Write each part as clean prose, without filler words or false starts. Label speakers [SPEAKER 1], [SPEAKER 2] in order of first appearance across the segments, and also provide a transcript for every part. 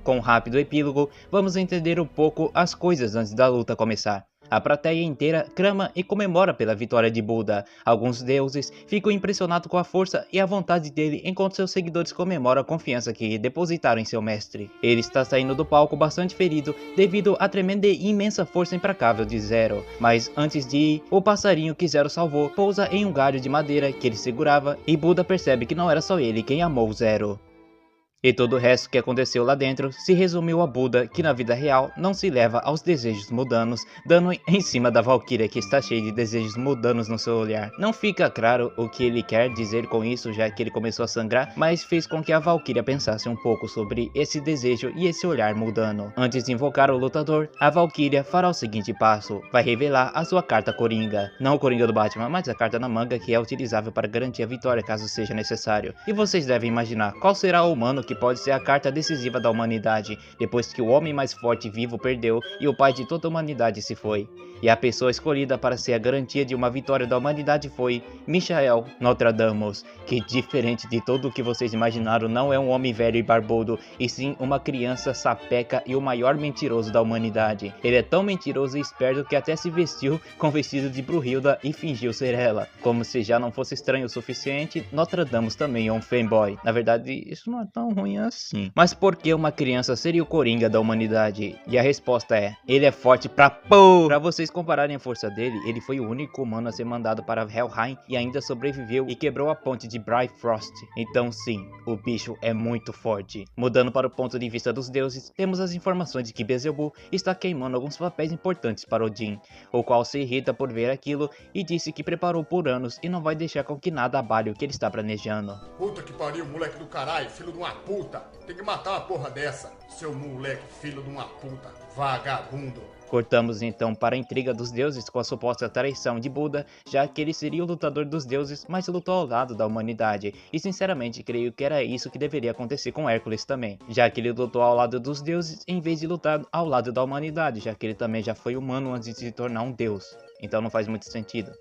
[SPEAKER 1] Com um rápido epílogo, vamos entender um pouco as coisas antes da luta começar. A plateia inteira clama e comemora pela vitória de Buda. Alguns deuses ficam impressionados com a força e a vontade dele, enquanto seus seguidores comemoram a confiança que depositaram em seu mestre. Ele está saindo do palco bastante ferido devido à tremenda e imensa força implacável de Zero. Mas antes de ir, o passarinho que Zero salvou pousa em um galho de madeira que ele segurava e Buda percebe que não era só ele quem amou Zero. E todo o resto que aconteceu lá dentro se resumiu a Buda, que na vida real não se leva aos desejos mundanos, dando em cima da Valkyria, que está cheia de desejos mundanos no seu olhar. Não fica claro o que ele quer dizer com isso, já que ele começou a sangrar, mas fez com que a Valkyria pensasse um pouco sobre esse desejo e esse olhar mundano. Antes de invocar o lutador, a Valkyria fará o seguinte passo: vai revelar a sua carta Coringa. Não o Coringa do Batman, mas a carta na manga que é utilizável para garantir a vitória caso seja necessário. E vocês devem imaginar qual será o humano que pode ser a carta decisiva da humanidade, depois que o homem mais forte vivo perdeu e o pai de toda a humanidade se foi. E a pessoa escolhida para ser a garantia de uma vitória da humanidade foi Michael Nostradamus, que, diferente de tudo o que vocês imaginaram, não é um homem velho e barbudo, e sim uma criança sapeca e o maior mentiroso da humanidade. Ele é tão mentiroso e esperto que até se vestiu com vestido de Brunhilda e fingiu ser ela. Como se já não fosse estranho o suficiente, Nostradamus também é um fanboy. Na verdade, isso não é tão ruim assim. Mas por que uma criança seria o Coringa da humanidade? E a resposta é: ele é forte pra pô! Pra vocês compararem a força dele, ele foi o único humano a ser mandado para Helheim e ainda sobreviveu e quebrou a ponte de Bifrost. Então sim, o bicho é muito forte. Mudando para o ponto de vista dos deuses, temos as informações de que Beelzebub está queimando alguns papéis importantes para Odin, o qual se irrita por ver aquilo e disse que preparou por anos e não vai deixar com que nada abale o que ele está planejando.
[SPEAKER 2] Puta que pariu, moleque do caralho, filho de uma puta. Tem que matar uma porra dessa, seu moleque, filho de uma puta, vagabundo.
[SPEAKER 1] Cortamos então para a intriga dos deuses com a suposta traição de Buda, já que ele seria o lutador dos deuses, mas lutou ao lado da humanidade. E sinceramente creio que era isso que deveria acontecer com Hércules também, já que ele lutou ao lado dos deuses em vez de lutar ao lado da humanidade, já que ele também já foi humano antes de se tornar um deus. Então não faz muito sentido.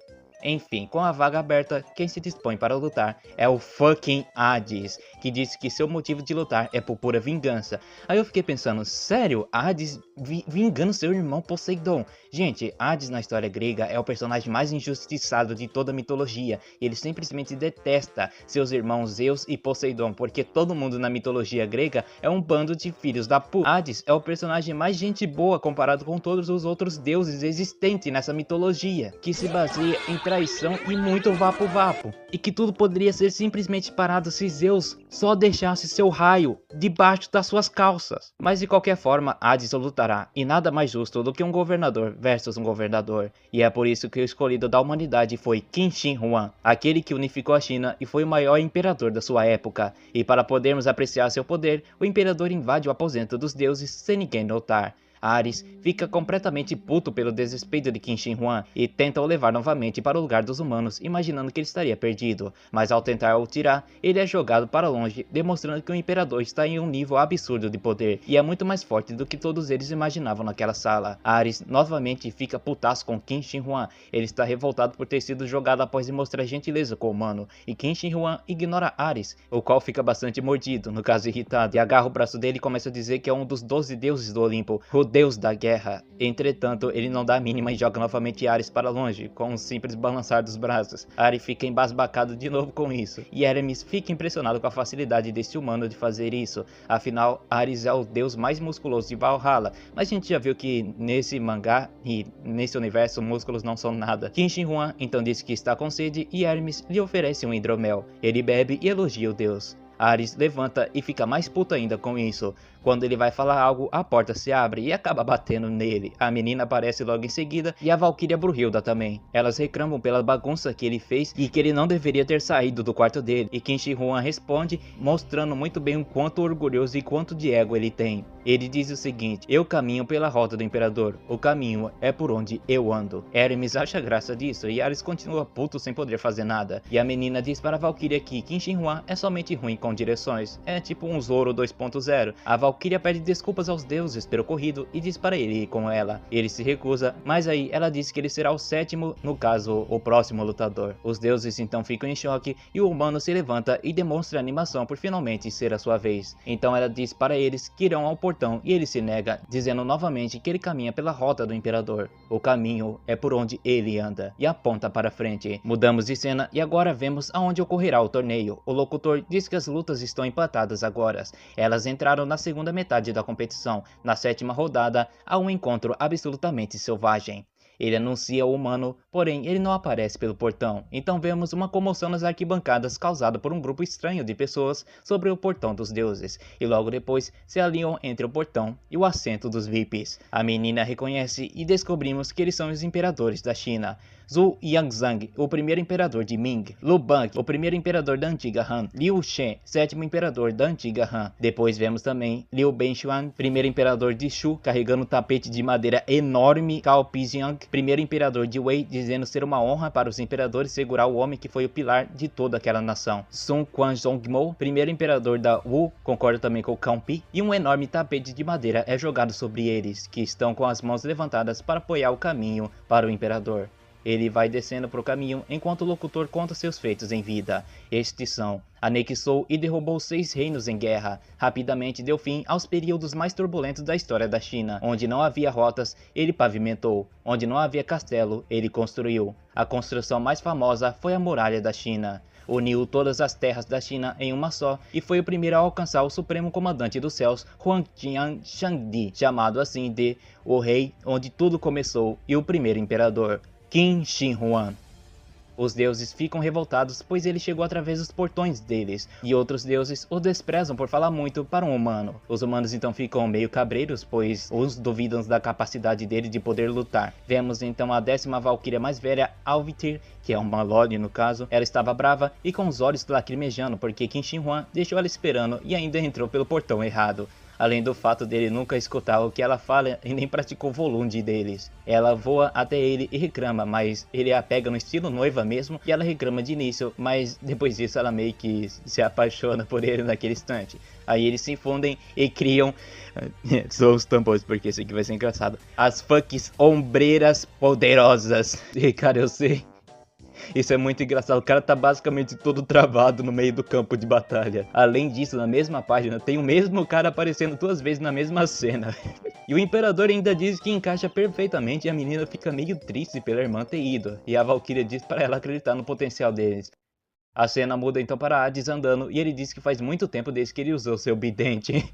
[SPEAKER 1] Enfim, com a vaga aberta, quem se dispõe para lutar é o fucking Hades, que disse que seu motivo de lutar é por pura vingança. Aí eu fiquei pensando, sério? Hades vingando seu irmão Poseidon? Gente, Hades na história grega é o personagem mais injustiçado de toda a mitologia. Ele simplesmente detesta seus irmãos Zeus e Poseidon, porque todo mundo na mitologia grega é um bando de filhos da puta. Hades é o personagem mais gente boa comparado com todos os outros deuses existentes nessa mitologia, que se baseia em traição e muito vapo-vapo, e que tudo poderia ser simplesmente parado se Zeus só deixasse seu raio debaixo das suas calças. Mas de qualquer forma, Hades lutará, e nada mais justo do que um governador versus um governador, e é por isso que o escolhido da humanidade foi Qin Shi Huang, aquele que unificou a China e foi o maior imperador da sua época. E para podermos apreciar seu poder, o imperador invade o aposento dos deuses sem ninguém notar. Ares fica completamente puto pelo desrespeito de Qin Shi Huang e tenta o levar novamente para o lugar dos humanos, imaginando que ele estaria perdido, mas ao tentar o tirar, ele é jogado para longe, demonstrando que o imperador está em um nível absurdo de poder e é muito mais forte do que todos eles imaginavam naquela sala. Ares novamente fica putaço com Qin Shi Huang, ele está revoltado por ter sido jogado após demonstrar gentileza com o humano, e Qin Shi Huang ignora Ares, o qual fica bastante mordido, no caso irritado, e agarra o braço dele e começa a dizer que é um dos 12 deuses do Olimpo, o deus da guerra. Entretanto, ele não dá a mínima e joga novamente Ares para longe, com um simples balançar dos braços. Ares fica embasbacado de novo com isso, e Hermes fica impressionado com a facilidade desse humano de fazer isso. Afinal, Ares é o deus mais musculoso de Valhalla, mas a gente já viu que nesse mangá e nesse universo músculos não são nada. Qin Shi Huang então diz que está com sede e Hermes lhe oferece um hidromel. Ele bebe e elogia o deus. Ares levanta e fica mais puto ainda com isso. Quando ele vai falar algo, a porta se abre e acaba batendo nele. A menina aparece logo em seguida e a Valkyria Brunhilda também. Elas reclamam pela bagunça que ele fez e que ele não deveria ter saído do quarto dele. E Qin Shi Huang responde, mostrando muito bem o quanto orgulhoso e quanto de ego ele tem. Ele diz o seguinte: eu caminho pela rota do imperador, o caminho é por onde eu ando. Hermes acha graça disso e Ares continua puto sem poder fazer nada. E a menina diz para a Valkyria que Qin Shi Huang é somente ruim com direções. É tipo um Zoro 2.0. A Valkyria pede desculpas aos deuses pelo ocorrido e diz para ele ir com ela. Ele se recusa, mas aí ela diz que ele será o sétimo, no caso, o próximo lutador. Os deuses então ficam em choque e o humano se levanta e demonstra animação por finalmente ser a sua vez. Então ela diz para eles que irão ao portão portão e ele se nega, dizendo novamente que ele caminha pela rota do imperador. O caminho é por onde ele anda, e aponta para frente. Mudamos de cena e agora vemos aonde ocorrerá o torneio. O locutor diz que as lutas estão empatadas agora. Elas entraram na segunda metade da competição. Na sétima rodada, há um encontro absolutamente selvagem. Ele anuncia o humano, porém ele não aparece pelo portão. Então vemos uma comoção nas arquibancadas causada por um grupo estranho de pessoas sobre o portão dos deuses. E logo depois se alinham entre o portão e o assento dos VIPs. A menina reconhece e descobrimos que eles são os imperadores da China. Zhu Yangzhang, o primeiro imperador de Ming. Lu Bang, o primeiro imperador da antiga Han. Liu Shen, sétimo imperador da antiga Han. Depois vemos também Liu Benxuan, primeiro imperador de Shu, carregando um tapete de madeira enorme. Cao Pijiang, primeiro imperador de Wei, dizendo ser uma honra para os imperadores segurar o homem que foi o pilar de toda aquela nação. Sun Quanzhongmo, primeiro imperador da Wu, concorda também com Cao Pi, e um enorme tapete de madeira é jogado sobre eles, que estão com as mãos levantadas para apoiar o caminho para o imperador. Ele vai descendo para o caminho enquanto o locutor conta seus feitos em vida. Estes são: anexou e derrubou 6 reinos em guerra. Rapidamente deu fim aos períodos mais turbulentos da história da China. Onde não havia rotas, ele pavimentou. Onde não havia castelo, ele construiu. A construção mais famosa foi a Muralha da China. Uniu todas as terras da China em uma só e foi o primeiro a alcançar o Supremo Comandante dos Céus, Huangtian Shangdi, chamado assim de o Rei onde tudo começou e o primeiro imperador, Qin Shi Huang. Os deuses ficam revoltados, pois ele chegou através dos portões deles, e outros deuses o desprezam por falar muito para um humano. Os humanos então ficam meio cabreiros, pois os duvidam da capacidade dele de poder lutar. Vemos então a 10ª valquíria mais velha, Alvitir, que é uma Loli no caso. Ela estava brava e com os olhos lacrimejando, porque Qin Shi Huang deixou ela esperando e ainda entrou pelo portão errado. Além do fato dele nunca escutar o que ela fala e nem praticou o volume deles. Ela voa até ele e reclama, mas ele a pega no estilo noiva mesmo, e ela reclama de início, mas depois disso ela meio que se apaixona por ele naquele instante. Aí eles se fundem e criam, são os tambores porque isso aqui vai ser engraçado, as fucks ombreiras poderosas. E cara, eu sei. Isso é muito engraçado, o cara tá basicamente todo travado no meio do campo de batalha. Além disso, na mesma página, tem o mesmo cara aparecendo 2 vezes na mesma cena. E o imperador ainda diz que encaixa perfeitamente e a menina fica meio triste pela irmã ter ido. E a Valkyria diz para ela acreditar no potencial deles. A cena muda então para Hades andando e ele diz que faz muito tempo desde que ele usou seu bidente.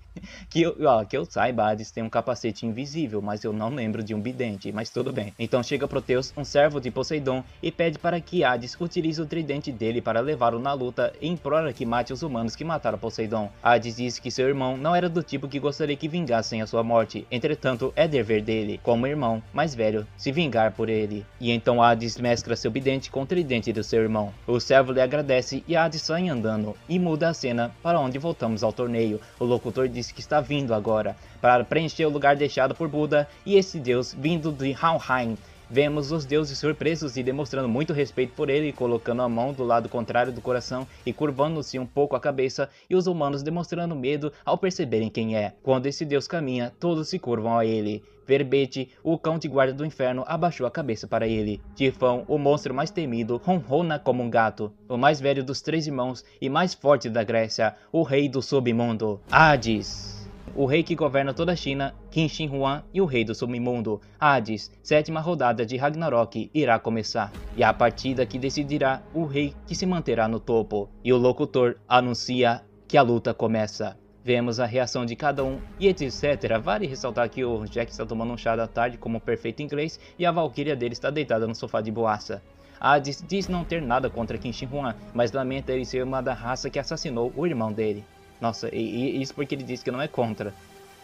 [SPEAKER 1] que eu saiba, Hades tem um capacete invisível, mas eu não lembro de um bidente, mas tudo bem. Então chega Proteus, um servo de Poseidon, e pede para que Hades utilize o tridente dele para levá-lo na luta e implora que mate os humanos que mataram Poseidon. Hades diz que seu irmão não era do tipo que gostaria que vingassem a sua morte, entretanto é dever dele, como irmão mais velho, se vingar por ele. E então Hades mescla seu bidente com o tridente do seu irmão. O servo lhe agradece e Hades sai andando e muda a cena para onde voltamos ao torneio. O locutor diz que está vindo agora para preencher o lugar deixado por Buda e esse deus vindo de Haohain. Vemos os deuses surpresos e demonstrando muito respeito por ele, colocando a mão do lado contrário do coração e curvando-se um pouco a cabeça, e os humanos demonstrando medo ao perceberem quem é. Quando esse deus caminha, todos se curvam a ele. Verbete, o cão de guarda do inferno, abaixou a cabeça para ele. Tifão, o monstro mais temido, ronrona como um gato. O mais velho dos 3 irmãos e mais forte da Grécia, o rei do submundo, Hades. O rei que governa toda a China, Qin Shi Huang, e o rei do submundo, Hades. 7ª rodada de Ragnarok irá começar, e a partida que decidirá o rei que se manterá no topo. E o locutor anuncia que a luta começa. Vemos a reação de cada um e etc. Vale ressaltar que o Jack está tomando um chá da tarde como perfeito inglês e a Valkyria dele está deitada no sofá de boaça. Hades diz não ter nada contra Qin Shi Huang, mas lamenta ele ser uma da raça que assassinou o irmão dele. Nossa, e isso porque ele disse que não é contra.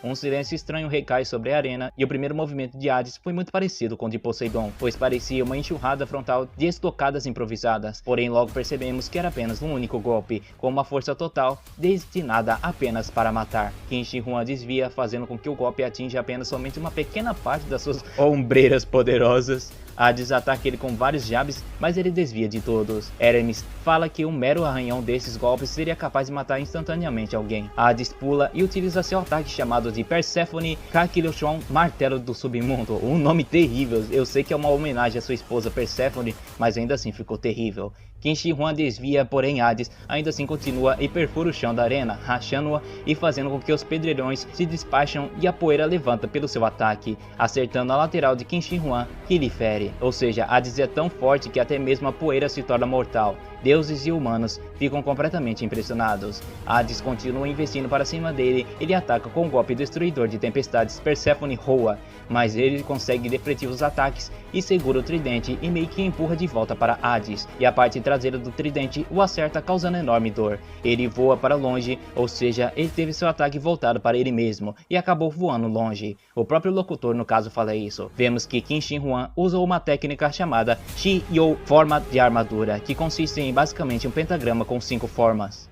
[SPEAKER 1] Um silêncio estranho recai sobre a arena e o primeiro movimento de Hades foi muito parecido com o de Poseidon, pois parecia uma enxurrada frontal de estocadas improvisadas. Porém logo percebemos que era apenas um único golpe, com uma força total, destinada apenas para matar. Qin Shi Huang desvia, fazendo com que o golpe atinja apenas somente uma pequena parte das suas ombreiras poderosas. Hades ataca ele com vários jabs, mas ele desvia de todos. Hermes fala que um mero arranhão desses golpes seria capaz de matar instantaneamente alguém. Hades pula e utiliza seu ataque chamado de Persephone Kakilyoshon, Martelo do Submundo. Um nome terrível, eu sei que é uma homenagem à sua esposa Persephone, mas ainda assim ficou terrível. Qin Shi Huang desvia, porém Hades ainda assim continua e perfura o chão da arena, rachando-a e fazendo com que os pedreirões se despacham e a poeira levanta pelo seu ataque, acertando a lateral de Qin Shi Huang, que lhe fere. Ou seja, Hades é tão forte que até mesmo a poeira se torna mortal. Deuses e humanos ficam completamente impressionados. Hades continua investindo para cima dele, ele ataca com o golpe destruidor de tempestades Persephone Hoa, mas ele consegue defletir os ataques e segura o tridente e meio que empurra de volta para Hades, e a parte traseira do tridente o acerta causando enorme dor. Ele voa para longe, ou seja, ele teve seu ataque voltado para ele mesmo e acabou voando longe. O próprio locutor no caso fala isso. Vemos que Qin Shi Huang usou uma técnica chamada Shi You, forma de armadura, que consiste em basicamente um pentagrama com 5 formas.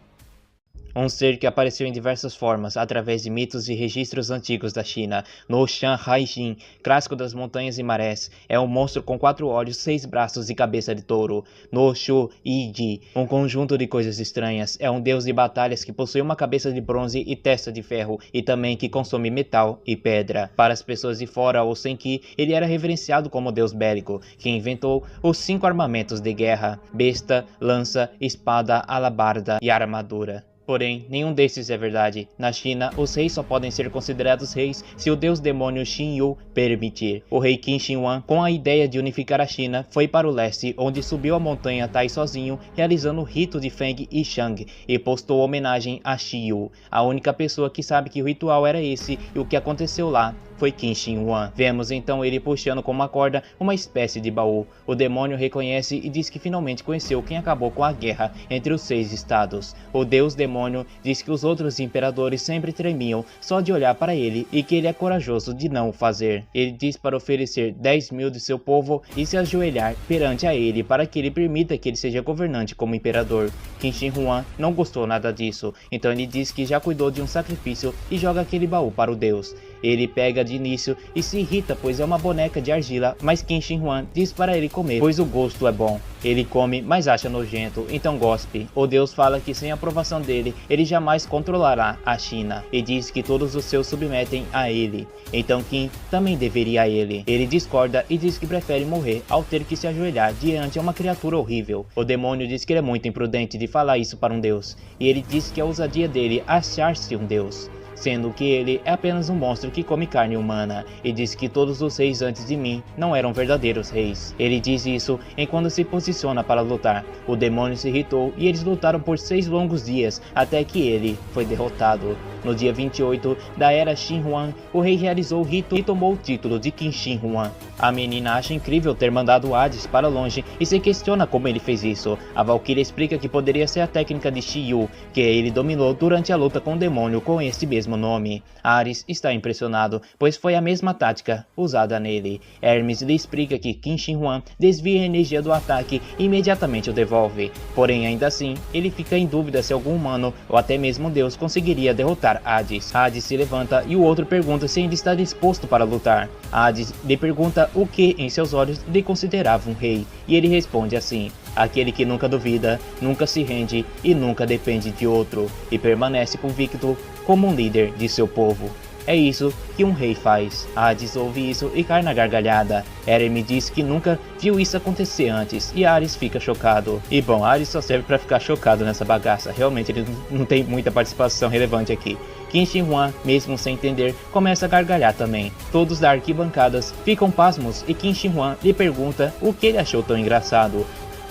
[SPEAKER 1] Um ser que apareceu em diversas formas, através de mitos e registros antigos da China. No Shan Haijin, clássico das montanhas e marés, é um monstro com 4 olhos, 6 braços e cabeça de touro. No Shu Yiji, um conjunto de coisas estranhas, é um deus de batalhas que possui uma cabeça de bronze e testa de ferro, e também que consome metal e pedra. Para as pessoas de fora ou sem ki, ele era reverenciado como deus bélico, que inventou os 5 armamentos de guerra: besta, lança, espada, alabarda e armadura. Porém, nenhum desses é verdade. Na China, os reis só podem ser considerados reis se o deus demônio Xin Yu permitir. O rei Qin Shi Huang, com a ideia de unificar a China, foi para o leste, onde subiu a montanha Tai sozinho, realizando o rito de Feng e Shang, e postou homenagem a Shi Yu. A única pessoa que sabe que o ritual era esse e o que aconteceu lá foi Qin Shi Huang. Vemos então ele puxando com uma corda uma espécie de baú. O demônio reconhece e diz que finalmente conheceu quem acabou com a guerra entre os 6 estados. O deus demônio diz que os outros imperadores sempre tremiam só de olhar para ele e que ele é corajoso de não o fazer. Ele diz para oferecer 10.000 de seu povo e se ajoelhar perante a ele para que ele permita que ele seja governante como imperador. Qin Shi Huang não gostou nada disso, então ele diz que já cuidou de um sacrifício e joga aquele baú para o deus. Ele pega de início e se irrita, pois é uma boneca de argila, mas Qin Shi Huang diz para ele comer, pois o gosto é bom. Ele come, mas acha nojento, então gospe. O deus fala que sem a aprovação dele, ele jamais controlará a China, e diz que todos os seus submetem a ele. Então Qin também deveria a ele. Ele discorda e diz que prefere morrer ao ter que se ajoelhar diante de uma criatura horrível. O demônio diz que ele é muito imprudente de falar isso para um deus, e ele diz que a ousadia dele achar-se um deus, sendo que ele é apenas um monstro que come carne humana, e diz que todos os reis antes de mim não eram verdadeiros reis. Ele diz isso enquanto se posiciona para lutar. O demônio se irritou e eles lutaram por 6 longos dias, até que ele foi derrotado. No dia 28 da era Xin Huang, o rei realizou o rito e tomou o título de Qin Shi Huang. A menina acha incrível ter mandado Hades para longe e se questiona como ele fez isso. A Valkyria explica que poderia ser a técnica de Shi Yu, que ele dominou durante a luta com o demônio com esse mesmo nome. Ares está impressionado, pois foi a mesma tática usada nele. Hermes lhe explica que Qin Shi Huang desvia a energia do ataque e imediatamente o devolve. Porém, ainda assim, ele fica em dúvida se algum humano ou até mesmo Deus conseguiria derrotar Hades. Hades se levanta e o outro pergunta se ainda está disposto para lutar. Hades lhe pergunta o que em seus olhos lhe considerava um rei, e ele responde assim: aquele que nunca duvida, nunca se rende e nunca depende de outro, e permanece convicto como um líder de seu povo. É isso que um rei faz. Hades ouve isso e cai na gargalhada. Hermes diz que nunca viu isso acontecer antes, e Ares fica chocado. E bom, Ares só serve para ficar chocado nessa bagaça, realmente ele não tem muita participação relevante aqui. Qin Shi Huang, mesmo sem entender, começa a gargalhar também. Todos da arquibancadas ficam pasmos e Qin Shi Huang lhe pergunta o que ele achou tão engraçado.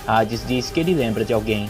[SPEAKER 1] Hades diz que ele lembra de alguém.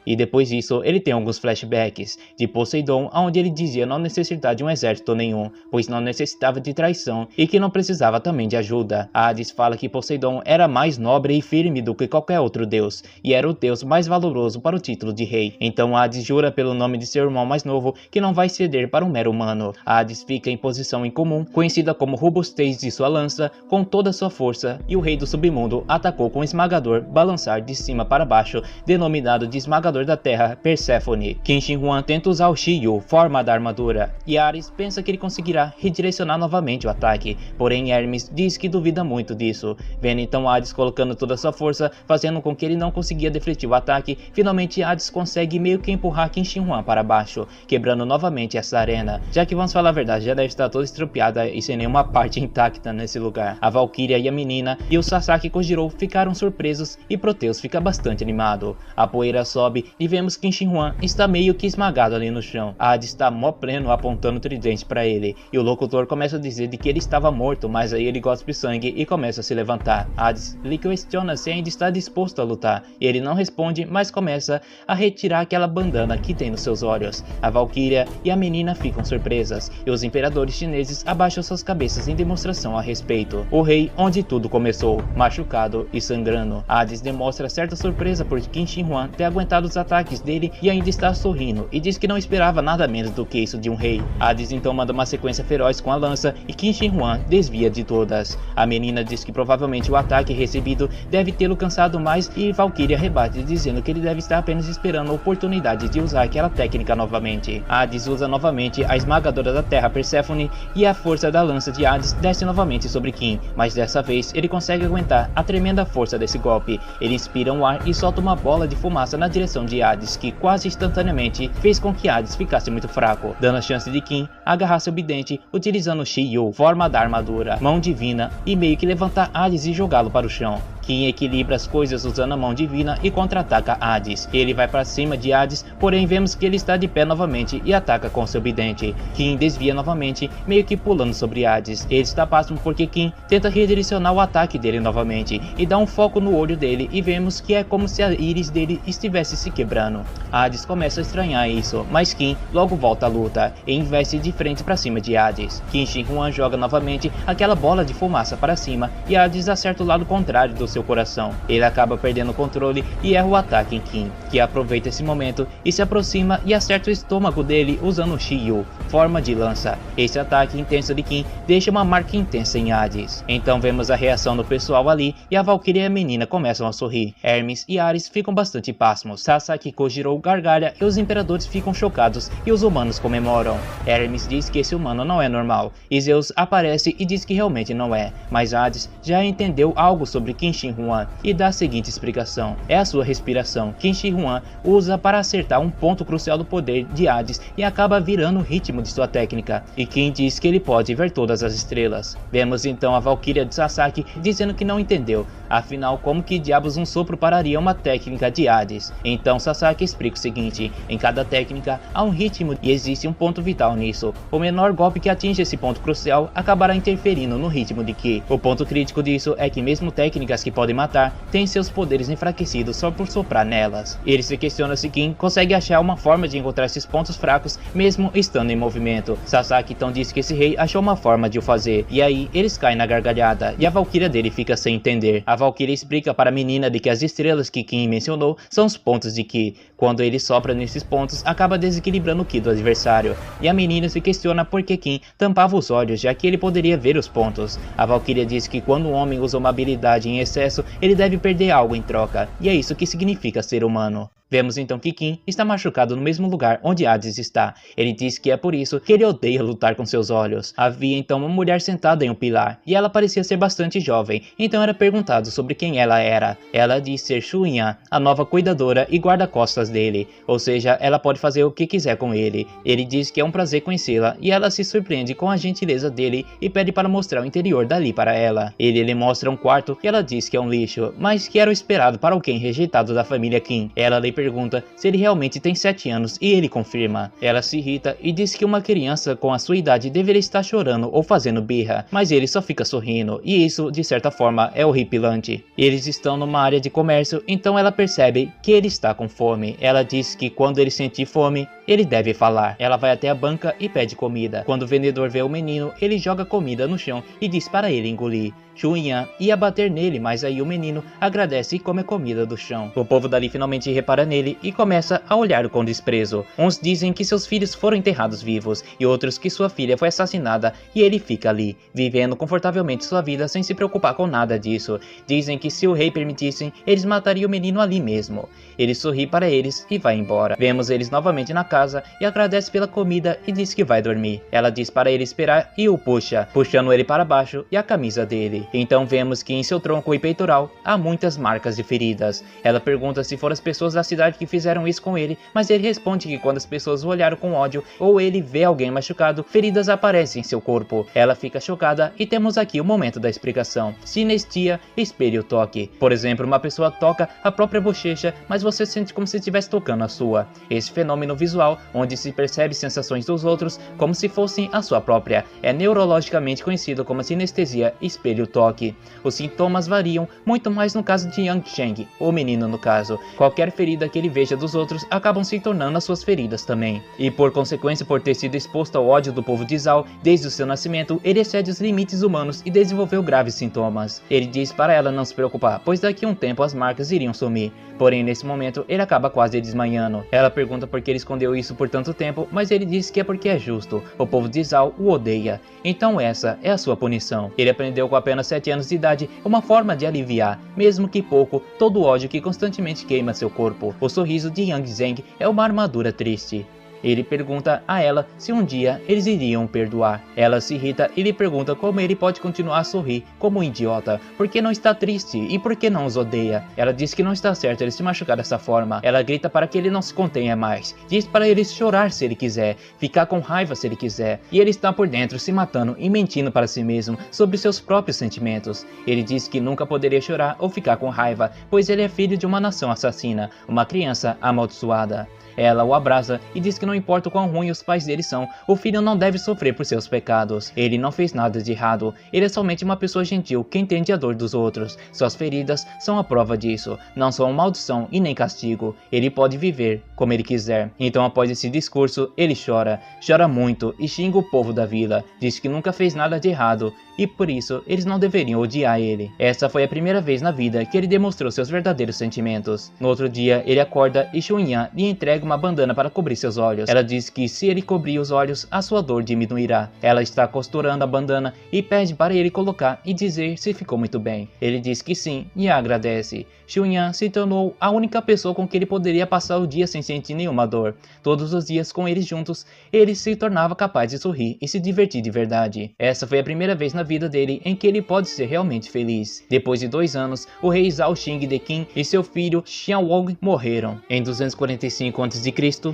[SPEAKER 1] E depois disso, ele tem alguns flashbacks de Poseidon, onde ele dizia não necessitar de um exército nenhum, pois não necessitava de traição e que não precisava também de ajuda. Hades fala que Poseidon era mais nobre e firme do que qualquer outro deus, e era o deus mais valoroso para o título de rei. Então Hades jura pelo nome de seu irmão mais novo que não vai ceder para um mero humano. Hades fica em posição incomum, conhecida como robustez de sua lança, com toda sua força, e o rei do submundo atacou com um esmagador balançar de cima para baixo, denominado de esmagador Imperador da Terra, Perséfone. Qin Shi Huang tenta usar o Shiyu, forma da armadura, e Ares pensa que ele conseguirá redirecionar novamente o ataque, porém Hermes diz que duvida muito disso. Vendo então Hades colocando toda a sua força, fazendo com que ele não conseguia defletir o ataque, finalmente Hades consegue meio que empurrar Qin Shi Huang para baixo, quebrando novamente essa arena, já que vamos falar a verdade, já deve estar toda estropiada e sem nenhuma parte intacta nesse lugar. A Valkyria e a menina e o Sasaki Kojiro ficaram surpresos e Proteus fica bastante animado. A poeira sobe e vemos que Qin Shi Huang está meio que esmagado ali no chão. Hades está mó pleno apontando o tridente para ele, e o locutor começa a dizer de que ele estava morto, mas aí ele gospe sangue e começa a se levantar. Hades lhe questiona se ainda está disposto a lutar, e ele não responde, mas começa a retirar aquela bandana que tem nos seus olhos. A Valkyria e a menina ficam surpresas, e os imperadores chineses abaixam suas cabeças em demonstração a respeito. O rei, onde tudo começou, machucado e sangrando. Hades demonstra certa surpresa por Qin Shi Huang ter aguentado os ataques dele e ainda está sorrindo, e diz que não esperava nada menos do que isso de um rei. Hades então manda uma sequência feroz com a lança e Qin Shi Huang desvia de todas. A menina diz que provavelmente o ataque recebido deve tê-lo cansado mais, e Valkyria rebate dizendo que ele deve estar apenas esperando a oportunidade de usar aquela técnica novamente. Hades usa novamente a esmagadora da terra Perséfone e a força da lança de Hades desce novamente sobre Qin, mas dessa vez ele consegue aguentar a tremenda força desse golpe. Ele inspira um ar e solta uma bola de fumaça na direção de Hades, que quase instantaneamente fez com que Hades ficasse muito fraco, dando a chance de Qin agarrar seu bidente utilizando o Shiyu, forma da armadura, mão divina, e meio que levantar Hades e jogá-lo para o chão. Qin equilibra as coisas usando a mão divina e contra-ataca Hades. Ele vai para cima de Hades, porém vemos que ele está de pé novamente e ataca com seu bidente. Qin desvia novamente, meio que pulando sobre Hades. Ele está pasmo porque Qin tenta redirecionar o ataque dele novamente e dá um foco no olho dele, e vemos que é como se a íris dele estivesse se quebrando. Hades começa a estranhar isso, mas Qin logo volta à luta e investe de frente para cima de Hades. Qin Shi Huang joga novamente aquela bola de fumaça para cima e Hades acerta o lado contrário do seu coração. Ele acaba perdendo o controle e erra o ataque em Qin, que aproveita esse momento e se aproxima e acerta o estômago dele usando o Shiyu, forma de lança. Esse ataque intenso de Qin deixa uma marca intensa em Hades. Então vemos a reação do pessoal ali e a Valkyria e a menina começam a sorrir. Hermes e Ares ficam bastante pasmos. Sasaki Kojiro gargalha e os imperadores ficam chocados e os humanos comemoram. Hermes diz que esse humano não é normal e Zeus aparece e diz que realmente não é, mas Hades já entendeu algo sobre Qin Shi Huang e dá a seguinte explicação: é a sua respiração. Qin Shi Huang usa para acertar um ponto crucial do poder de Hades e acaba virando o ritmo de sua técnica, e Qin diz que ele pode ver todas as estrelas. Vemos então a Valkyria de Sasaki dizendo que não entendeu, afinal como que diabos um sopro pararia uma técnica de Hades. Então Sasaki explica o seguinte: em cada técnica há um ritmo e existe um ponto vital nisso. O menor golpe que atinge esse ponto crucial acabará interferindo no ritmo de Qi. O ponto crítico disso é que mesmo técnicas que podem matar têm seus poderes enfraquecidos só por soprar nelas. Ele se questiona se Qin consegue achar uma forma de encontrar esses pontos fracos mesmo estando em movimento. Sasaki então diz que esse rei achou uma forma de o fazer, e aí eles caem na gargalhada e a Valkyria dele fica sem entender. A Valkyria explica para a menina de que as estrelas que Qin mencionou são os pontos de Qi. Quando ele sopra nesses pontos, acaba desequilibrando o Qi do adversário, e a menina se questiona por que Qin tampava os olhos, já que ele poderia ver os pontos. A Valkyria diz que quando um homem usa uma habilidade em excesso, ele deve perder algo em troca, e é isso que significa ser humano. Vemos então que Qin está machucado no mesmo lugar onde Hades está. Ele diz que é por isso que ele odeia lutar com seus olhos. Havia então uma mulher sentada em um pilar, e ela parecia ser bastante jovem, então era perguntado sobre quem ela era. Ela diz ser Shu Yan, a nova cuidadora e guarda-costas dele, ou seja, ela pode fazer o que quiser com ele. Ele diz que é um prazer conhecê-la, e ela se surpreende com a gentileza dele e pede para mostrar o interior dali para ela. Ele lhe mostra um quarto e ela diz que é um lixo, mas que era o esperado para alguém rejeitado da família Qin. Ela lhe pergunta se ele realmente tem 7 anos e ele confirma. Ela se irrita e diz que uma criança com a sua idade deveria estar chorando ou fazendo birra, mas ele só fica sorrindo, e isso de certa forma é horripilante. Eles estão numa área de comércio, então ela percebe que ele está com fome. Ela diz que quando ele sentir fome, ele deve falar. Ela vai até a banca e pede comida. Quando o vendedor vê o menino, ele joga comida no chão e diz para ele engolir. Shu Yan ia bater nele, mas aí o menino agradece e come a comida do chão. O povo dali finalmente repara repara nele e começa a olhá-lo com desprezo. Uns dizem que seus filhos foram enterrados vivos e outros que sua filha foi assassinada e ele fica ali, vivendo confortavelmente sua vida sem se preocupar com nada disso. Dizem que se o rei permitisse, eles matariam o menino ali mesmo. Ele sorri para eles e vai embora. Vemos eles novamente na casa e agradece pela comida e diz que vai dormir. Ela diz para ele esperar e o puxa, puxando ele para baixo e a camisa dele. Então vemos que em seu tronco e peitoral há muitas marcas de feridas. Ela pergunta se foram as pessoas da cidade que fizeram isso com ele, mas ele responde que quando as pessoas o olharam com ódio ou ele vê alguém machucado, feridas aparecem em seu corpo. Ela fica chocada e temos aqui o momento da explicação. Sinestia, espelho toque. Por exemplo, uma pessoa toca a própria bochecha, mas você sente como se estivesse tocando a sua. Esse fenômeno visual, onde se percebe sensações dos outros como se fossem a sua própria, é neurologicamente conhecido como sinestesia espelho toque. Os sintomas variam muito mais no caso de Yang Zheng, o menino no caso. Qualquer ferida que ele veja dos outros acabam se tornando as suas feridas também. E por consequência, por ter sido exposto ao ódio do povo de Zhao desde o seu nascimento, ele excede os limites humanos e desenvolveu graves sintomas. Ele diz para ela não se preocupar, pois daqui a um tempo as marcas iriam sumir. Porém, nesse momento, ele acaba quase desmanhando. Ela pergunta por que ele escondeu isso por tanto tempo, mas ele diz que é porque é justo. O povo de Zhao o odeia. Então essa é a sua punição. Ele aprendeu com apenas 7 anos de idade uma forma de aliviar, mesmo que pouco, todo o ódio que constantemente queima seu corpo. O sorriso de Yang Zheng é uma armadura triste. Ele pergunta a ela se um dia eles iriam perdoar. Ela se irrita e lhe pergunta como ele pode continuar a sorrir como um idiota, porque não está triste e porque não os odeia. Ela diz que não está certo ele se machucar dessa forma. Ela grita para que ele não se contenha mais. Diz para ele chorar se ele quiser, ficar com raiva se ele quiser. E ele está por dentro se matando e mentindo para si mesmo sobre seus próprios sentimentos. Ele diz que nunca poderia chorar ou ficar com raiva, pois ele é filho de uma nação assassina, uma criança amaldiçoada. Ela o abraça e diz que não importa o quão ruim os pais dele são, o filho não deve sofrer por seus pecados. Ele não fez nada de errado, ele é somente uma pessoa gentil que entende a dor dos outros. Suas feridas são a prova disso, não são maldição e nem castigo. Ele pode viver como ele quiser. Então após esse discurso, ele chora muito e xinga o povo da vila. Diz que nunca fez nada de errado e por isso eles não deveriam odiar ele. Essa foi a primeira vez na vida que ele demonstrou seus verdadeiros sentimentos. No outro dia, ele acorda e Xunyan lhe entrega uma bandana para cobrir seus olhos. Ela diz que se ele cobrir os olhos, a sua dor diminuirá. Ela está costurando a bandana e pede para ele colocar e dizer se ficou muito bem. Ele diz que sim e a agradece. Xunyan se tornou a única pessoa com que ele poderia passar o dia sem sentir nenhuma dor. Todos os dias com eles juntos, ele se tornava capaz de sorrir e se divertir de verdade. Essa foi a primeira vez na vida dele em que ele pode ser realmente feliz. Depois de 2 anos, o rei Zhao Xing de Qin e seu filho Xiaowong morreram. Em 245 a.C.,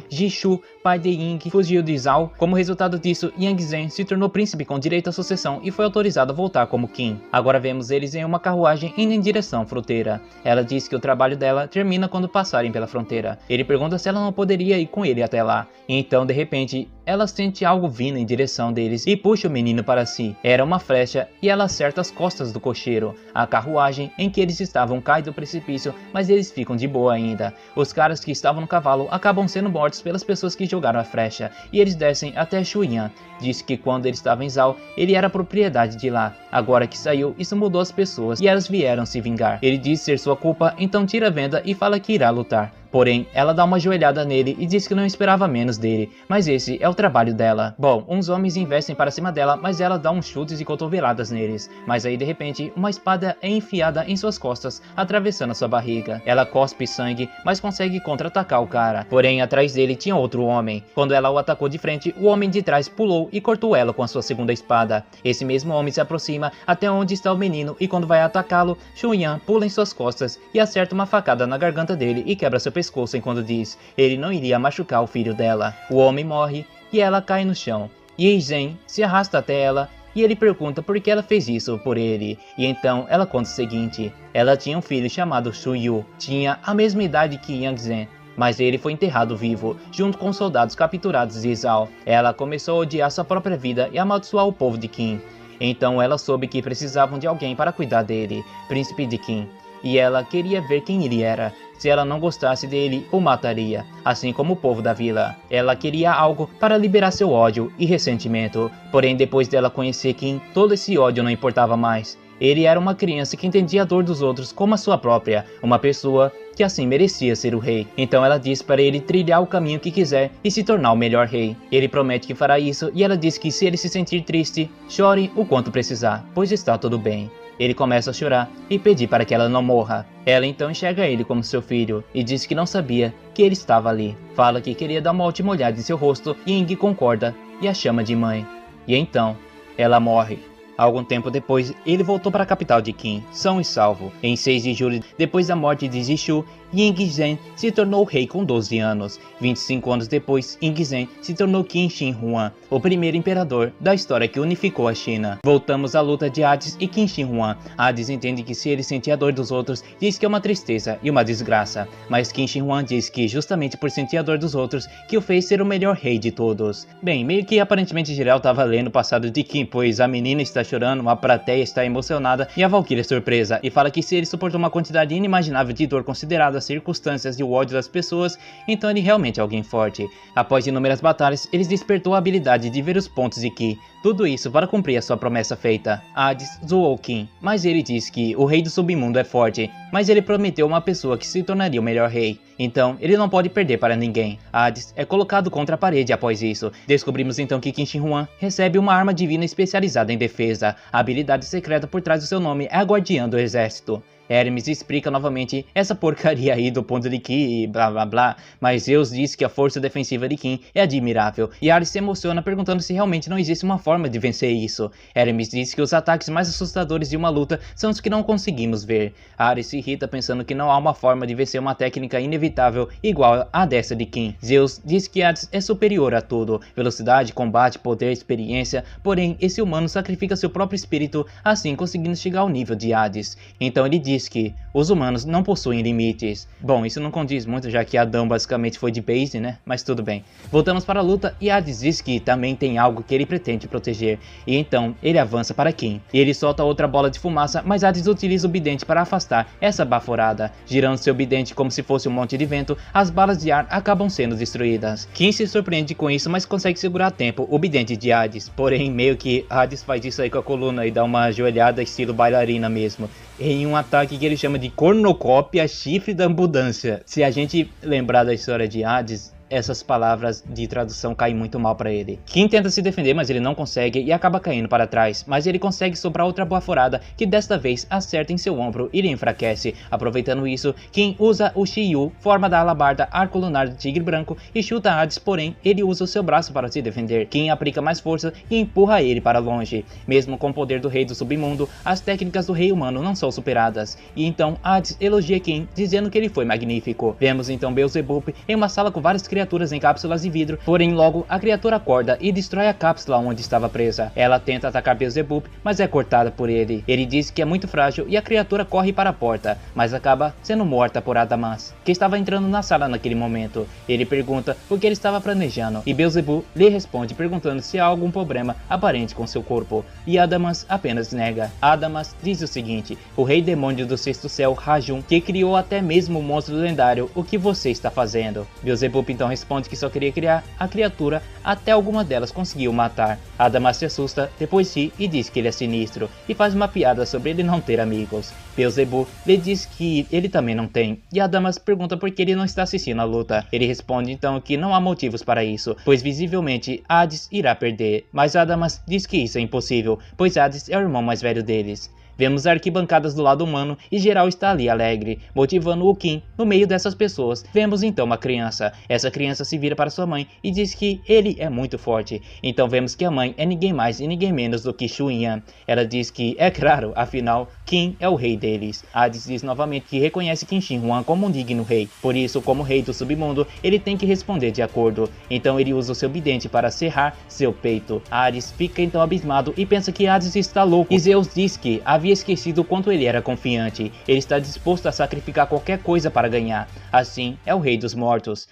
[SPEAKER 1] Jishu, pai de Ying, fugiu de Zhao. Como resultado disso, Yang Zhen se tornou príncipe com direito à sucessão e foi autorizado a voltar como Qin. Agora vemos eles em uma carruagem indo em direção à fronteira. Ela diz que o trabalho dela termina quando passarem pela fronteira. Ele pergunta se ela não poderia ir com ele até lá. Então, de repente, ela sente algo vindo em direção deles e puxa o menino para si. Era uma flecha e ela acerta as costas do cocheiro. A carruagem em que eles estavam cai do precipício, mas eles ficam de boa ainda. Os caras que estavam no cavalo acabam sendo mortos pelas pessoas que jogaram a flecha e eles descem até Xunyan. Diz que quando ele estava em Zhao, ele era propriedade de lá. Agora que saiu, isso mudou as pessoas e elas vieram se vingar. Ele diz ser sua culpa, então tira a venda e fala que irá lutar. Porém, ela dá uma joelhada nele e diz que não esperava menos dele, mas esse é o trabalho dela. Bom, uns homens investem para cima dela, mas ela dá uns chutes e cotoveladas neles. Mas aí de repente, uma espada é enfiada em suas costas, atravessando sua barriga. Ela cospe sangue, mas consegue contra-atacar o cara. Porém, atrás dele tinha outro homem. Quando ela o atacou de frente, o homem de trás pulou e cortou ela com a sua segunda espada. Esse mesmo homem se aproxima até onde está o menino e quando vai atacá-lo, Xunyan pula em suas costas e acerta uma facada na garganta dele e quebra seu pescoço enquanto diz ele não iria machucar o filho dela. O homem morre e ela cai no chão. Yi Zhen se arrasta até ela e ele pergunta por que ela fez isso por ele. E então ela conta o seguinte: ela tinha um filho chamado Shu Yu, tinha a mesma idade que Yang Zhen, mas ele foi enterrado vivo, junto com os soldados capturados de Zhao. Ela começou a odiar sua própria vida e amaldiçoar o povo de Qin. Então ela soube que precisavam de alguém para cuidar dele, príncipe de Qin. E ela queria ver quem ele era. Se ela não gostasse dele, o mataria, assim como o povo da vila. Ela queria algo para liberar seu ódio e ressentimento. Porém, depois dela conhecer Qin, todo esse ódio não importava mais. Ele era uma criança que entendia a dor dos outros como a sua própria, uma pessoa que assim merecia ser o rei. Então ela diz para ele trilhar o caminho que quiser e se tornar o melhor rei. Ele promete que fará isso e ela diz que se ele se sentir triste, chore o quanto precisar, pois está tudo bem. Ele começa a chorar e pedir para que ela não morra. Ela então enxerga ele como seu filho e diz que não sabia que ele estava ali. Fala que queria dar uma última olhada em seu rosto e Ing concorda e a chama de mãe. E então, ela morre. Algum tempo depois, ele voltou para a capital de Qin, são e salvo. Em 6 de julho, depois da morte de Zishu, Yingzhen se tornou rei com 12 anos. 25 anos depois, Yingzhen se tornou Qin Shi Huang, o primeiro imperador da história que unificou a China. Voltamos à luta de Hades e Qin Shi Huang. Hades entende que se ele sentir a dor dos outros, diz que é uma tristeza e uma desgraça. Mas Qin Shi Huang diz que justamente por sentir a dor dos outros, que o fez ser o melhor rei de todos. Bem, meio que aparentemente geral estava lendo o passado de Qin, pois a menina está chorando, a plateia está emocionada e a Valkyria é surpresa. E fala que se ele suportou uma quantidade inimaginável de dor considerada as circunstâncias e o ódio das pessoas, então ele realmente é alguém forte. Após inúmeras batalhas, ele despertou a habilidade de ver os pontos de Ki. Tudo isso para cumprir a sua promessa feita. Hades zoou Qin, mas ele diz que o rei do submundo é forte, mas ele prometeu uma pessoa que se tornaria o melhor rei. Então, ele não pode perder para ninguém. Hades é colocado contra a parede após isso. Descobrimos então que Qin Shi Huang recebe uma arma divina especializada em defesa. A habilidade secreta por trás do seu nome é a Guardiã do Exército. Hermes explica novamente essa porcaria aí do ponto de Ki e blá blá blá, mas Zeus diz que a força defensiva de Qin é admirável, e Ares se emociona perguntando se realmente não existe uma forma de vencer isso. Hermes diz que os ataques mais assustadores de uma luta são os que não conseguimos ver. Ares se irrita pensando que não há uma forma de vencer uma técnica inevitável igual a dessa de Qin. Zeus diz que Hades é superior a tudo, velocidade, combate, poder, experiência, porém esse humano sacrifica seu próprio espírito, assim conseguindo chegar ao nível de Hades. Então ele diz que os humanos não possuem limites. Bom, isso não condiz muito, já que Adão basicamente foi de base, né? Mas tudo bem. Voltamos para a luta e Hades diz que também tem algo que ele pretende proteger. E então ele avança para Qin. E ele solta outra bola de fumaça, mas Hades utiliza o bidente para afastar essa baforada. Girando seu bidente como se fosse um monte de vento, as balas de ar acabam sendo destruídas. Qin se surpreende com isso, mas consegue segurar a tempo o bidente de Hades. Porém, meio que Hades faz isso aí com a coluna e dá uma joelhada estilo bailarina mesmo, em um ataque que ele chama de cornucópia chifre da abundância. Se a gente lembrar da história de Hades, essas palavras de tradução caem muito mal para ele. Qin tenta se defender, mas ele não consegue e acaba caindo para trás, mas ele consegue sobrar outra baforada que desta vez acerta em seu ombro e lhe enfraquece. Aproveitando isso, Qin usa o Shiyu, forma da alabarda arco lunar do tigre branco, e chuta Hades, porém ele usa o seu braço para se defender. Qin aplica mais força e empurra ele para longe. Mesmo com o poder do rei do submundo, as técnicas do rei humano não são superadas, e então Hades elogia Qin, dizendo que ele foi magnífico. Vemos então Beelzebub em uma sala com várias criaturas em cápsulas de vidro, porém logo a criatura acorda e destrói a cápsula onde estava presa. Ela tenta atacar Beelzebub, mas é cortada por ele. Ele diz que é muito frágil e a criatura corre para a porta, mas acaba sendo morta por Adamas, que estava entrando na sala naquele momento. Ele pergunta o que ele estava planejando e Beelzebub lhe responde perguntando se há algum problema aparente com seu corpo, e Adamas apenas nega. Adamas diz o seguinte: o rei demônio do sexto céu, Rajun, que criou até mesmo o monstro lendário, o que você está fazendo? Beelzebub então responde que só queria criar a criatura até alguma delas conseguiu matar. Adamas se assusta, depois ri e diz que ele é sinistro, e faz uma piada sobre ele não ter amigos. Beelzebub lhe diz que ele também não tem, e Adamas pergunta por que ele não está assistindo a luta. Ele responde então que não há motivos para isso, pois visivelmente Hades irá perder, mas Adamas diz que isso é impossível, pois Hades é o irmão mais velho deles. Vemos arquibancadas do lado humano e geral está ali alegre, motivando o Qin. No meio dessas pessoas, vemos então uma criança. Essa criança se vira para sua mãe e diz que ele é muito forte. Então vemos que a mãe é ninguém mais e ninguém menos do que Shuyan. Ela diz que, é claro, afinal, Qin é o rei deles. Hades diz novamente que reconhece Qin Shi Huang como um digno rei. Por isso, como rei do submundo, ele tem que responder de acordo. Então ele usa o seu bidente para serrar seu peito. Ares fica então abismado e pensa que Hades está louco. E Zeus diz que havia esquecido o quanto ele era confiante. Ele está disposto a sacrificar qualquer coisa para ganhar. Assim, é o rei dos mortos.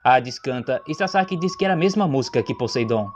[SPEAKER 1] Hades canta e Sasaki diz que era a mesma música que Poseidon.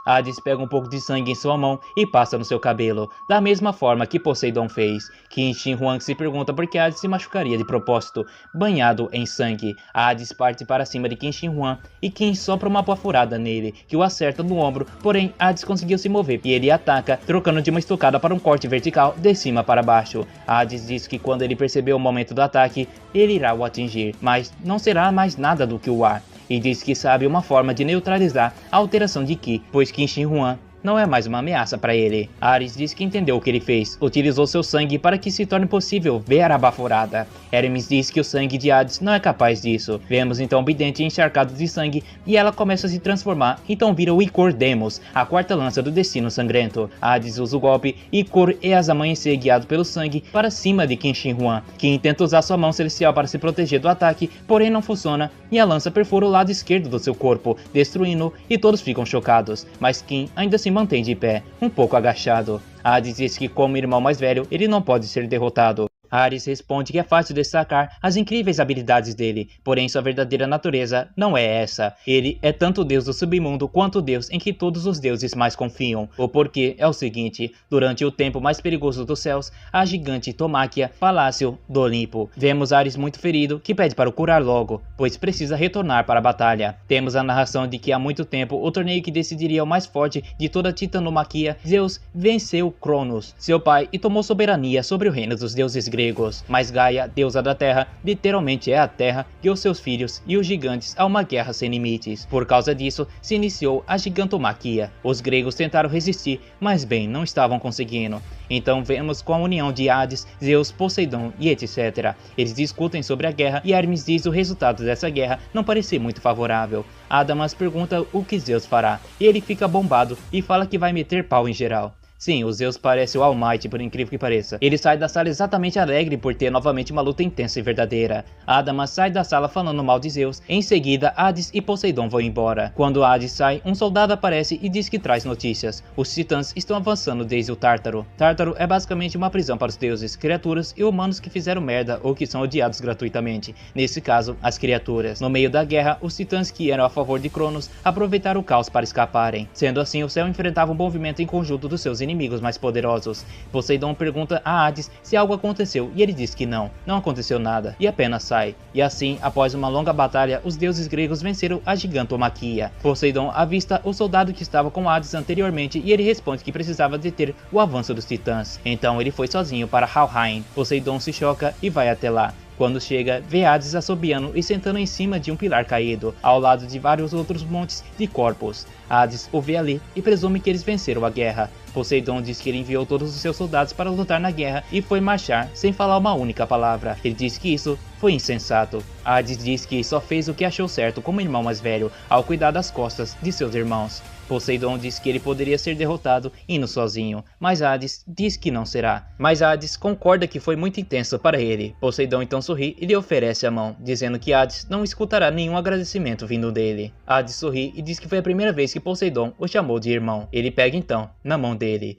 [SPEAKER 1] Hades pega um pouco de sangue em sua mão e passa no seu cabelo, da mesma forma que Poseidon fez. Qin Shi Huang se pergunta por que Hades se machucaria de propósito, banhado em sangue. Hades parte para cima de Qin Shi Huang e Qin sopra uma baforada nele, que o acerta no ombro, porém Hades conseguiu se mover e ele ataca, trocando de uma estocada para um corte vertical de cima para baixo. Hades diz que quando ele perceber o momento do ataque, ele irá o atingir, mas não será mais nada do que o ar. E diz que sabe uma forma de neutralizar a alteração de Ki, pois Qin Shi Huang não é mais uma ameaça para ele. Ares diz que entendeu o que ele fez, utilizou seu sangue para que se torne possível ver a baforada. Hermes diz que o sangue de Hades não é capaz disso. Vemos então o Bidente encharcado de sangue e ela começa a se transformar, então vira o Icor Demos, a quarta lança do destino sangrento. Hades usa o golpe Icor e as amanhecer guiado pelo sangue para cima de Qin Shi Huang. Qin tenta usar sua mão celestial para se proteger do ataque, porém não funciona e a lança perfura o lado esquerdo do seu corpo, destruindo-o e todos ficam chocados, mas Qin ainda se mantém de pé, um pouco agachado. Hades diz que como irmão mais velho, ele não pode ser derrotado. Ares responde que é fácil destacar as incríveis habilidades dele, porém sua verdadeira natureza não é essa. Ele é tanto o deus do submundo quanto o deus em que todos os deuses mais confiam. O porquê é o seguinte: durante o tempo mais perigoso dos céus, a gigante Tomáquia, palácio do Olimpo. Vemos Ares muito ferido, que pede para o curar logo, pois precisa retornar para a batalha. Temos a narração de que há muito tempo, o torneio que decidiria o mais forte de toda a Titanomaquia, Zeus venceu Cronos, seu pai, e tomou soberania sobre o reino dos deuses gregos. Mas Gaia, deusa da terra, literalmente é a terra, e os seus filhos e os gigantes a uma guerra sem limites. Por causa disso, se iniciou a gigantomaquia. Os gregos tentaram resistir, mas bem, não estavam conseguindo. Então vemos com a união de Hades, Zeus, Poseidon e etc. Eles discutem sobre a guerra e Hermes diz o resultado dessa guerra não parecer muito favorável. Adamas pergunta o que Zeus fará, e ele fica bombado e fala que vai meter pau em geral. Sim, o Zeus parece o All Might, por incrível que pareça. Ele sai da sala exatamente alegre por ter novamente uma luta intensa e verdadeira. Adamas sai da sala falando mal de Zeus. Em seguida, Hades e Poseidon vão embora. Quando Hades sai, um soldado aparece e diz que traz notícias. Os titãs estão avançando desde o Tártaro. Tártaro é basicamente uma prisão para os deuses, criaturas e humanos que fizeram merda ou que são odiados gratuitamente. Nesse caso, as criaturas. No meio da guerra, os titãs que eram a favor de Cronos aproveitaram o caos para escaparem. Sendo assim, o céu enfrentava um movimento em conjunto dos seus inimigos mais poderosos. Poseidon pergunta a Hades se algo aconteceu e ele diz que não aconteceu nada e apenas sai. E assim, após uma longa batalha, os deuses gregos venceram a gigantomaquia. Poseidon avista o soldado que estava com Hades anteriormente e ele responde que precisava deter o avanço dos titãs. Então ele foi sozinho para Helheim. Poseidon se choca e vai até lá. Quando chega, vê Hades assobiando e sentando em cima de um pilar caído, ao lado de vários outros montes de corpos. Hades o vê ali e presume que eles venceram a guerra. Poseidon diz que ele enviou todos os seus soldados para lutar na guerra e foi marchar sem falar uma única palavra. Ele diz que isso foi insensato. Hades diz que só fez o que achou certo como irmão mais velho, ao cuidar das costas de seus irmãos. Poseidon diz que ele poderia ser derrotado indo sozinho, mas Hades diz que não será. Mas Hades concorda que foi muito intenso para ele. Poseidon então sorri e lhe oferece a mão, dizendo que Hades não escutará nenhum agradecimento vindo dele. Hades sorri e diz que foi a primeira vez que Poseidon o chamou de irmão. Ele pega então na mão dele.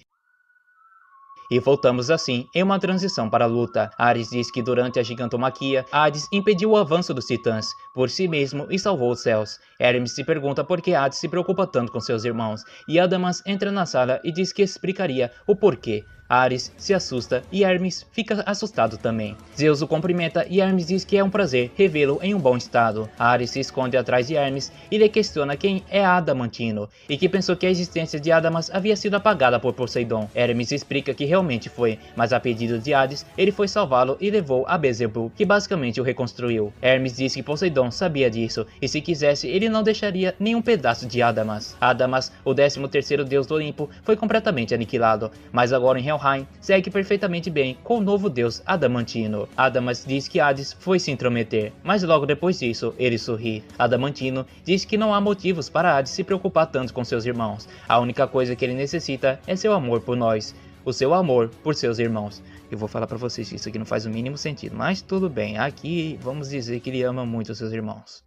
[SPEAKER 1] E voltamos assim em uma transição para a luta. Ares diz que durante a gigantomaquia, Hades impediu o avanço dos titãs por si mesmo e salvou os céus. Hermes se pergunta por que Hades se preocupa tanto com seus irmãos, e Adamas entra na sala e diz que explicaria o porquê. Ares se assusta e Hermes fica assustado também. Zeus o cumprimenta e Hermes diz que é um prazer revê-lo em um bom estado. Ares se esconde atrás de Hermes e lhe questiona quem é Adamantino e que pensou que a existência de Adamas havia sido apagada por Poseidon. Hermes explica que realmente foi, mas a pedido de Hades, ele foi salvá-lo e levou a Beelzebub, que basicamente o reconstruiu. Hermes diz que Poseidon sabia disso e se quisesse ele não deixaria nenhum pedaço de Adamas. Adamas, o 13º deus do Olimpo, foi completamente aniquilado, mas agora em Helheim segue perfeitamente bem com o novo deus Adamantino. Adamas diz que Hades foi se intrometer, mas logo depois disso ele sorri. Adamantino diz que não há motivos para Hades se preocupar tanto com seus irmãos. A única coisa que ele necessita é seu amor por nós, o seu amor por seus irmãos. Eu vou falar pra vocês que isso aqui não faz o mínimo sentido, mas tudo bem, aqui vamos dizer que ele ama muito os seus irmãos.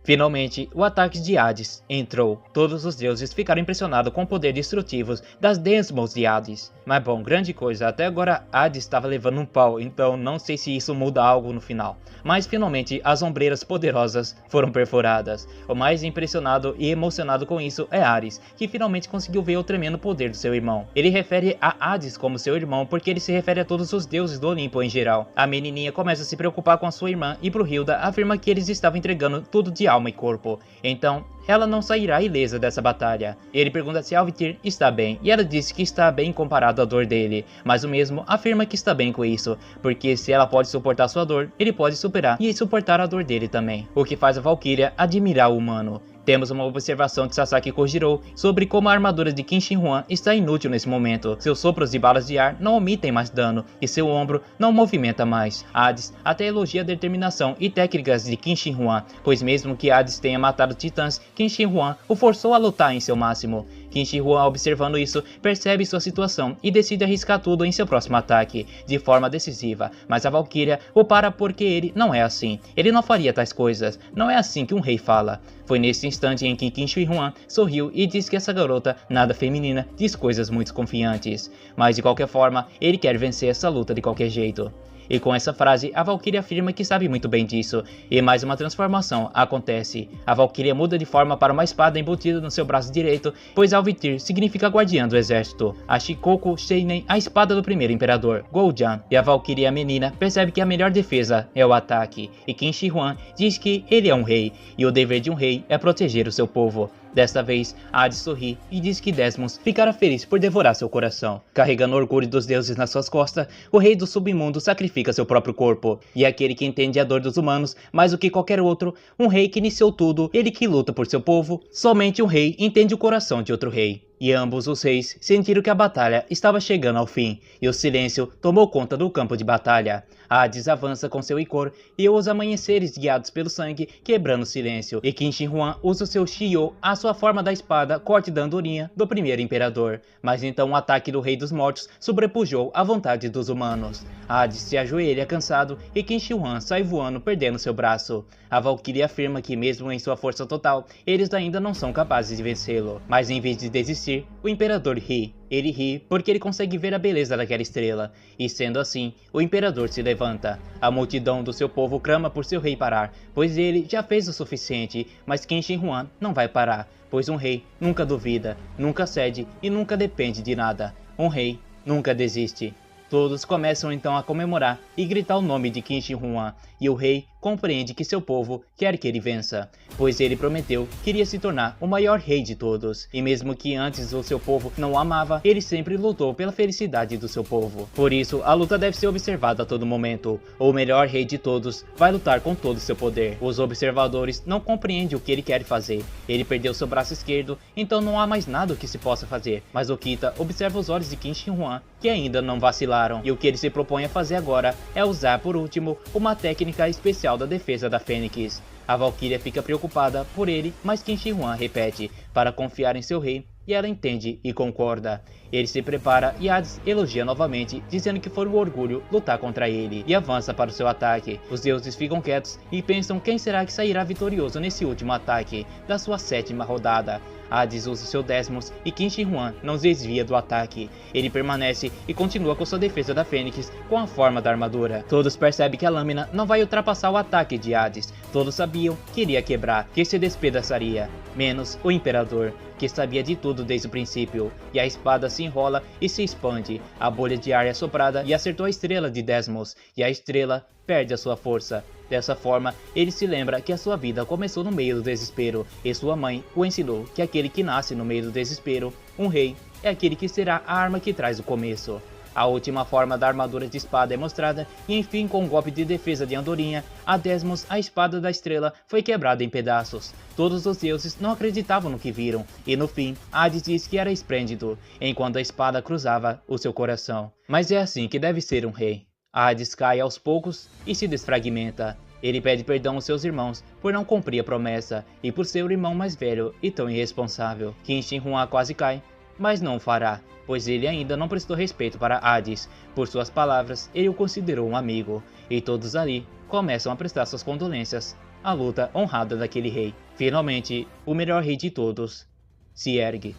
[SPEAKER 1] Finalmente, o ataque de Hades entrou. Todos os deuses ficaram impressionados com o poder destrutivo das Desmos de Hades. Mas bom, grande coisa, até agora Hades estava levando um pau, então não sei se isso muda algo no final. Mas finalmente as ombreiras poderosas foram perfuradas. O mais impressionado e emocionado com isso é Ares, que finalmente conseguiu ver o tremendo poder do seu irmão. Ele refere a Hades como seu irmão porque ele se refere a todos os deuses do Olimpo em geral. A menininha começa a se preocupar com a sua irmã e Brunhilda afirma que eles estavam entregando tudo de alma e corpo. Então, ela não sairá ilesa dessa batalha. Ele pergunta se Alvityr está bem, e ela diz que está bem comparado à dor dele, mas o mesmo afirma que está bem com isso, porque se ela pode suportar sua dor, ele pode superar e suportar a dor dele também, o que faz a Valkyria admirar o humano. Temos uma observação de Sasaki Kojiro sobre como a armadura de Qin Shi Huang está inútil nesse momento. Seus sopros de balas de ar não omitem mais dano e seu ombro não movimenta mais. Hades até elogia a determinação e técnicas de Qin Shi Huang, pois mesmo que Hades tenha matado titãs, Qin Shi Huang o forçou a lutar em seu máximo. Qin Shi Huang, observando isso, percebe sua situação e decide arriscar tudo em seu próximo ataque, de forma decisiva, mas a Valkyria o para porque ele não é assim. Ele não faria tais coisas, não é assim que um rei fala. Foi nesse instante em que Qin Shi Huang sorriu e disse que essa garota, nada feminina, diz coisas muito confiantes. Mas de qualquer forma, ele quer vencer essa luta de qualquer jeito. E com essa frase, a Valkyria afirma que sabe muito bem disso, e mais uma transformação acontece. A Valkyria muda de forma para uma espada embutida no seu braço direito, pois Alvityr significa guardiã do exército. A Shikoku Seinen, a espada do primeiro imperador, Goljan. E a Valkyria menina percebe que a melhor defesa é o ataque, e Qin Shi Huang diz que ele é um rei, e o dever de um rei é proteger o seu povo. Desta vez, Hades sorri e diz que Desmos ficará feliz por devorar seu coração. Carregando o orgulho dos deuses nas suas costas, o rei do submundo sacrifica seu próprio corpo. E aquele que entende a dor dos humanos mais do que qualquer outro, um rei que iniciou tudo, ele que luta por seu povo, somente um rei entende o coração de outro rei. E ambos os reis sentiram que a batalha estava chegando ao fim, e o silêncio tomou conta do campo de batalha. Hades avança com seu Ichor e os amanheceres guiados pelo sangue, quebrando o silêncio, e Qin Shi Huang usa o seu Shio, a sua forma da espada, corte da andorinha do primeiro imperador. Mas então o ataque do rei dos mortos sobrepujou a vontade dos humanos. Hades se ajoelha cansado e Qin Shi Huang sai voando, perdendo seu braço. A Valkyria afirma que mesmo em sua força total, eles ainda não são capazes de vencê-lo. Mas em vez de desistir, o imperador ri. Ele ri porque ele consegue ver a beleza daquela estrela, e sendo assim, o imperador se levanta. A multidão do seu povo clama por seu rei parar, pois ele já fez o suficiente, mas Qin Shi Huang não vai parar, pois um rei nunca duvida, nunca cede e nunca depende de nada. Um rei nunca desiste. Todos começam então a comemorar e gritar o nome de Qin Shi Huang, e o rei compreende que seu povo quer que ele vença, pois ele prometeu que iria se tornar o maior rei de todos, e mesmo que antes o seu povo não o amava, ele sempre lutou pela felicidade do seu povo. Por isso, a luta deve ser observada a todo momento. O melhor rei de todos vai lutar com todo o seu poder. Os observadores não compreendem o que ele quer fazer. Ele perdeu seu braço esquerdo, então não há mais nada que se possa fazer, mas Okita observa os olhos de Qin Shi Huang, que ainda não vacilaram, e o que ele se propõe a fazer agora é usar por último uma técnica especial da defesa da Fênix. A Valkyria fica preocupada por ele, mas Qin Shi Huang repete para confiar em seu rei, e ela entende e concorda. Ele se prepara e Hades elogia novamente, dizendo que foi um orgulho lutar contra ele, e avança para o seu ataque. Os deuses ficam quietos e pensam quem será que sairá vitorioso nesse último ataque da sua 7ª rodada. Hades usa seu Desmos e Qin Shi Huang não desvia do ataque. Ele permanece e continua com sua defesa da Fênix com a forma da armadura. Todos percebem que a lâmina não vai ultrapassar o ataque de Hades. Todos sabiam que iria quebrar, que se despedaçaria. Menos o Imperador, que sabia de tudo desde o princípio. E a espada se enrola e se expande. A bolha de ar é soprada e acertou a estrela de Desmos. E a estrela perde a sua força. Dessa forma, ele se lembra que a sua vida começou no meio do desespero, e sua mãe o ensinou que aquele que nasce no meio do desespero, um rei, é aquele que será a arma que traz o começo. A última forma da armadura de espada é mostrada, e enfim, com um golpe de defesa de andorinha, a Desmos, a espada da estrela, foi quebrada em pedaços. Todos os deuses não acreditavam no que viram, e no fim, Hades diz que era esplêndido, enquanto a espada cruzava o seu coração. Mas é assim que deve ser um rei. Hades cai aos poucos e se desfragmenta. Ele pede perdão aos seus irmãos por não cumprir a promessa e por ser o irmão mais velho e tão irresponsável. Qin Shi Huang quase cai, mas não o fará, pois ele ainda não prestou respeito para Hades. Por suas palavras, ele o considerou um amigo, e todos ali começam a prestar suas condolências a luta honrada daquele rei. Finalmente, o melhor rei de todos se ergue.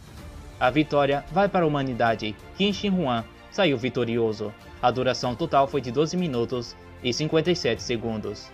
[SPEAKER 1] A vitória vai para a humanidade. Qin Shi Huang saiu vitorioso. A duração total foi de 12 minutos e 57 segundos.